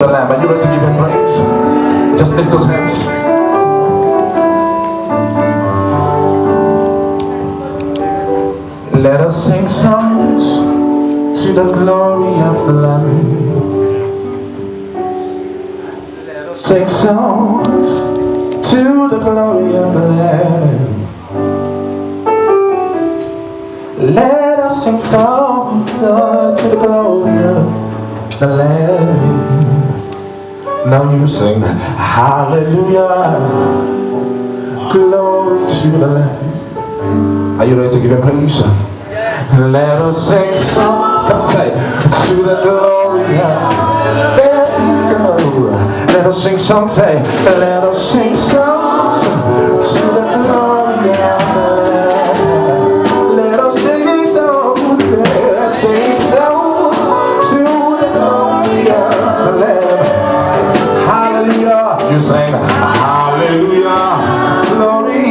The Lamb. Are you ready to give him praise? Just lift those hands. Let us sing songs to the glory of the Lamb. Let us sing songs to the glory of the Lamb. Let us sing songs, Lord, to the glory of the Lamb. Now you sing hallelujah, glory to the Lamb. Are you ready to give him praise? Let us sing songs, come say, to the glory of, there you go. Let us sing songs, say, let us sing songs to the glory of the Lamb. Let us sing songs, let us sing songs to the glory of the Lamb. Hallelujah, you sing hallelujah, glory,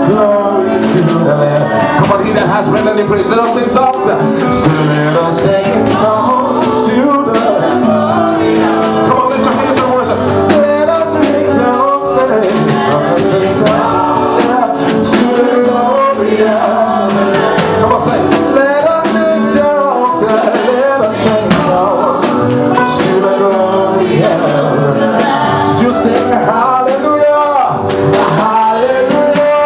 glory to the Lamb. Come on, he that has breath, let him praise. Let us sing songs. So let us sing songs to the glory. Come on, lift your hands and worship. Let us sing songs, let us sing songs to the glory of the Lamb. Come on, say, let us sing songs, let us sing songs to the glory of the Lamb. You sing hallelujah, hallelujah.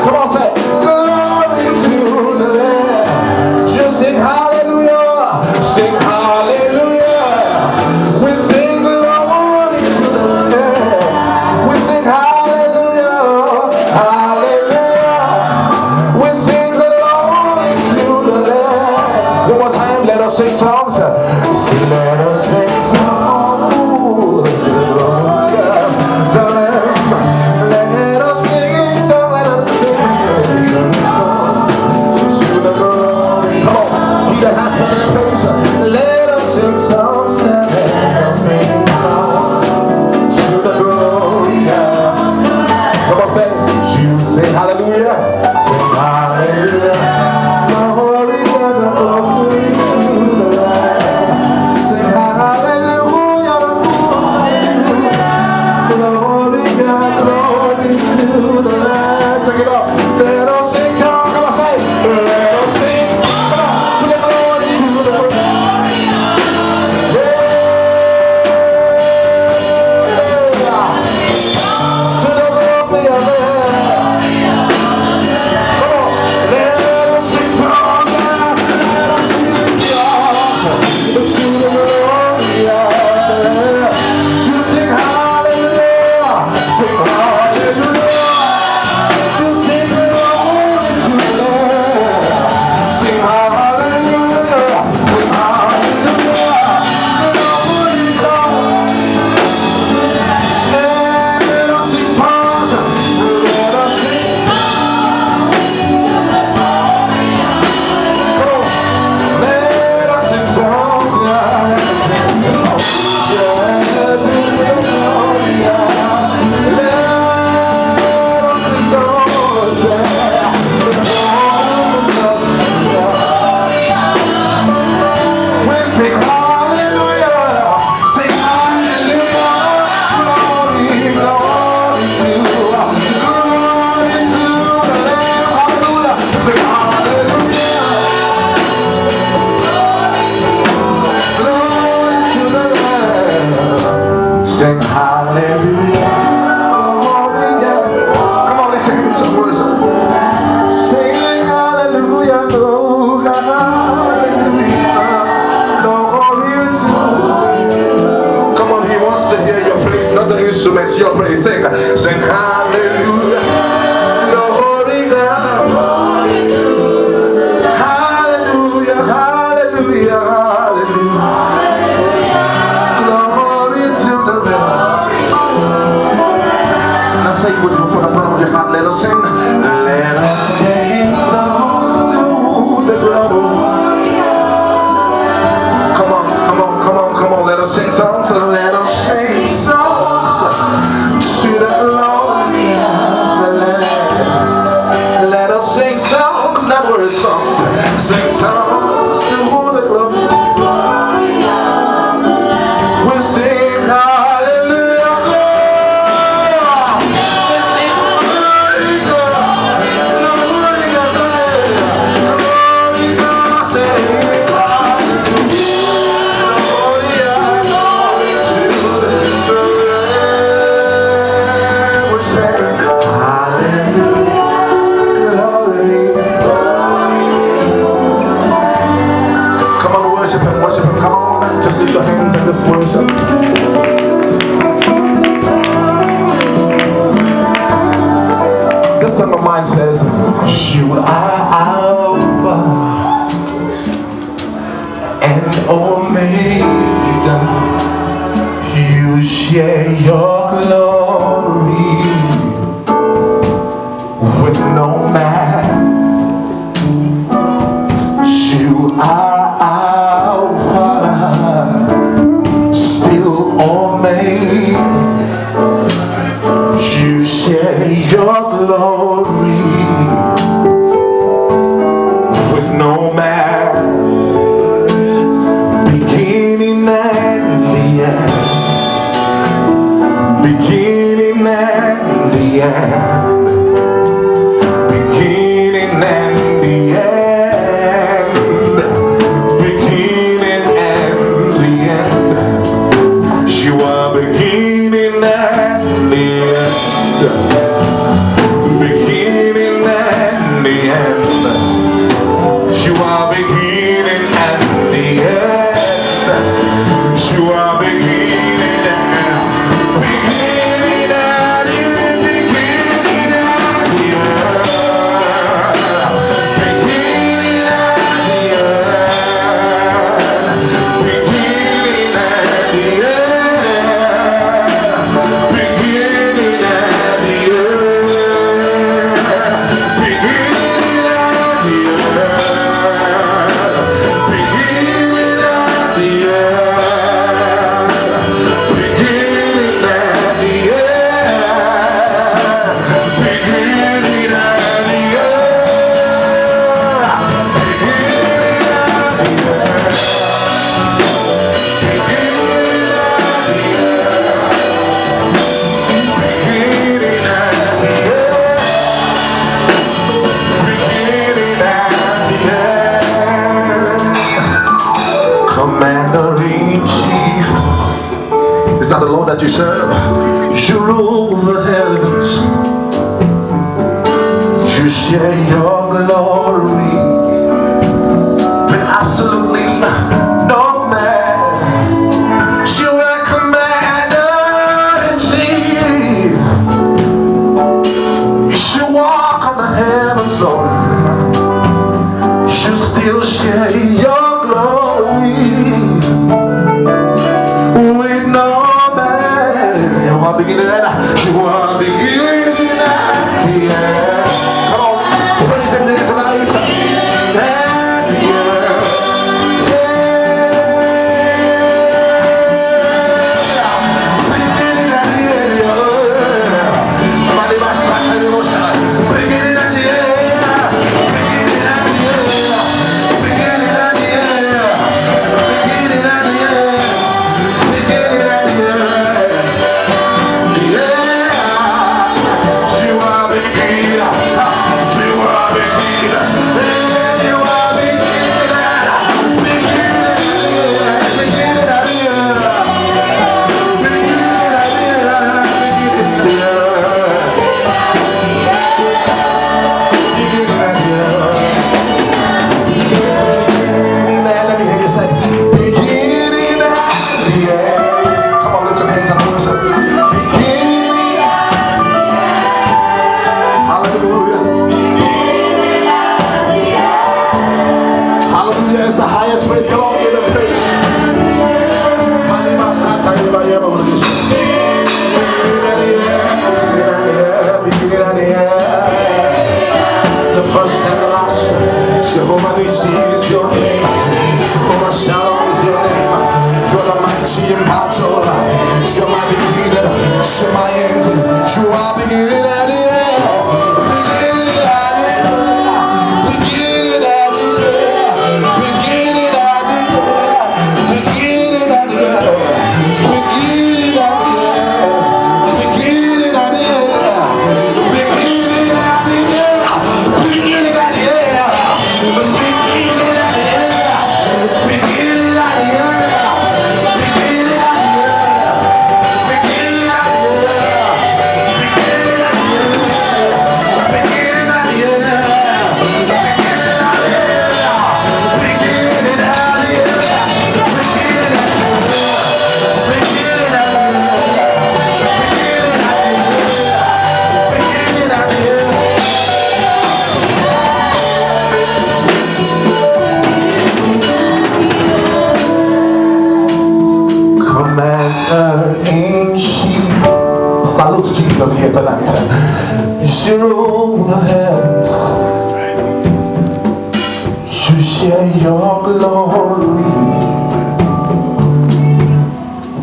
Come on, say glory to the Lamb. You sing hallelujah, sing hallelujah. We sing glory to the Lamb. We sing hallelujah, hallelujah. We sing glory to the Lamb. One more time, let us sing songs. Let us sing songs to the glory of the Lamb. Let us sing songs, let us sing songs to the glory. Come on, he that has been in praise, let us sing songs, let us sing songs to the glory of. Come on, say, you sing hallelujah, sing hallelujah, glory to the glory to the Lamb. Sing hallelujah, glory God, glory to the Lamb. Take it up. Let us sing songs. Come on, say, let us sing. Come on, to the glory, to the glory. Yeah. To the glory of the Lamb. Come on, let us sing songs. Let us sing songs to the glory of the Lamb. You sing hallelujah, sing hallelujah. You sing glory to the Lamb. Sing hallelujah, sing hallelujah. Glory, Lord. Let us sing songs. Let us sing. Come on. Let us sing songs. Let us sing songs. Let us sing glory. Let us sing songs. We sing hallelujah, sing hallelujah, glory, glory to the Lamb, hallelujah, sing hallelujah, glory to the Lamb, sing hallelujah, glory, yeah. Come on, let's take some worship. Sing hallelujah, oh God, hallelujah, glory to. Come on, he wants to hear your praise, not the instruments, your praise. Sing hallelujah, glory God, hallelujah, hallelujah, hallelujah, glory to the Lamb. Now say what you put up on your heart. Let us sing. Let us sing songs to the glory. Come on, come on, come on, come on. Let us sing songs. Let us sing songs to the glory of the Lamb. Let us sing songs, not word songs. Sing songs to the glory of the Lamb. We sing line says, you are Alpha and Omega. You share your glory with no man. You are Alpha, still Omega. You share your glory with no man. Beginning and the end. Beginning and the end. Beginning and the end. Beginning and the end. You are beginning and the end. Beginning and the end. You are beginning and the end. You are beginning and beginning and the end. Beginning and the end. Beginning and the end. Beginning and the end. Beginning and the end. Beginning and the end. Beginning and the end. Beginning and the end. Beginning and the Commander-in-Chief, is that the Lord that you serve? You rule the heavens. You share your glory with absolutely no man. You are Commander-in-Chief. You walk on the heavens, Lord. You still share your glory with no man. You are beginning and you are beginning and the end. Come on, praise Him there tonight. And the end. Beginning and the end. Beginning and the end. Is the highest praise. Come on, give Him praise. The first and the last. Jehovah Nissi is your name. Jehovah Shalom is your name. You're the mighty in battle. You're my beginning. You're my end. You are beginning and the end. Beginning and the end. Beginning and the end. Beginning and the end. Beginning and the end. Beginning and the end. Beginning and the end. Beginning and the end. Beginning and the end. Beginning and the end. Beginning and the end. in-chief. Salute Jesus here tonight. You rule the heavens. You share your glory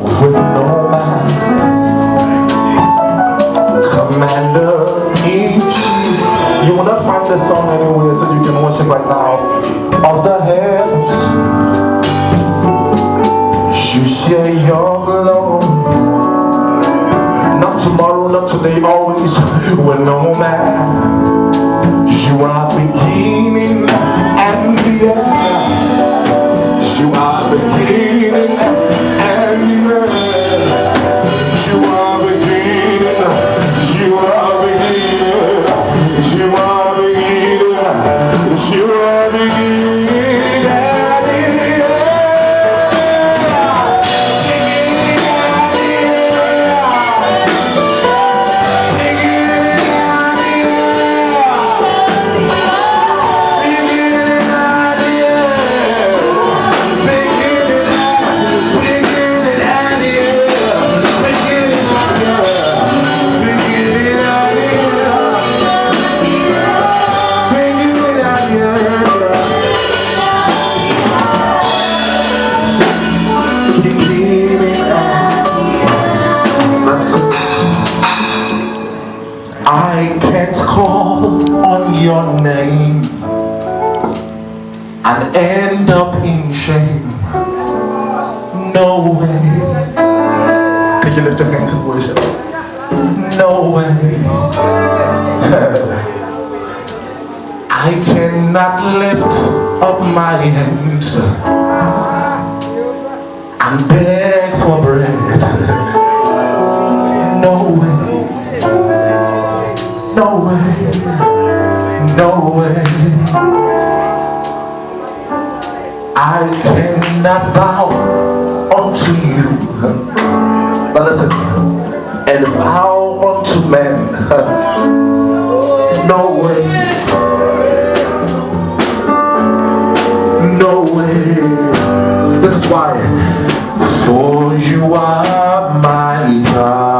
with no man. Commander-in-chief. You will not find this song anywhere, so you can worship right now. Of the heavens, you share your glory. Not tomorrow, not today, always with no man. You are beginning and the end. You are beginning and the end. You are beginning. You are beginning. You are beginning. You are beginning and the end. I can't call on your name and end up in shame. No way. Can you lift your hands and worship? No way. I cannot lift up my hands and beg for bread. No way. No way, no way. I cannot bow unto you. But listen, and bow unto men. No way, no way. This is why. For you are my God.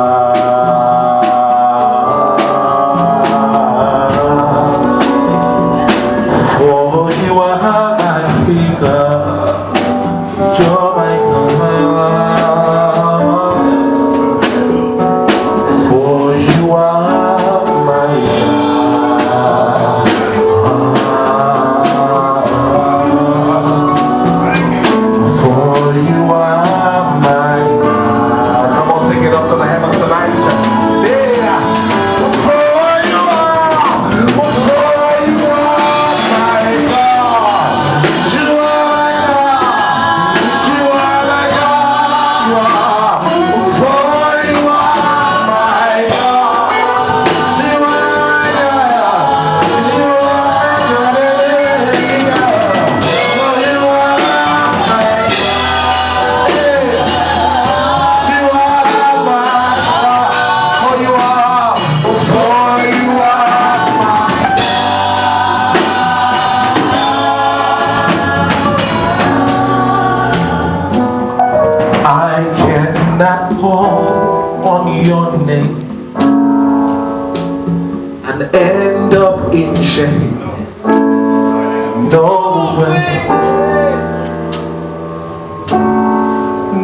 Not call on your name and end up in shame. No way,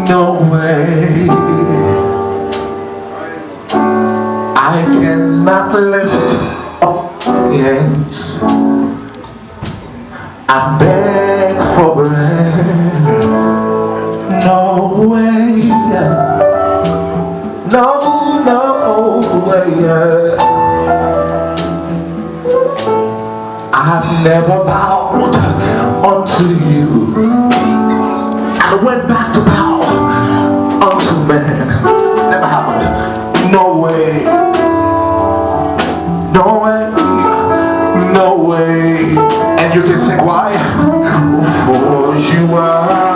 no way. I cannot lift up hands and beg for bread. No way. No, no way. I've never bowed unto you. I went back to bow unto man. Never happened. No way. No way. No way. And you can say why? For you are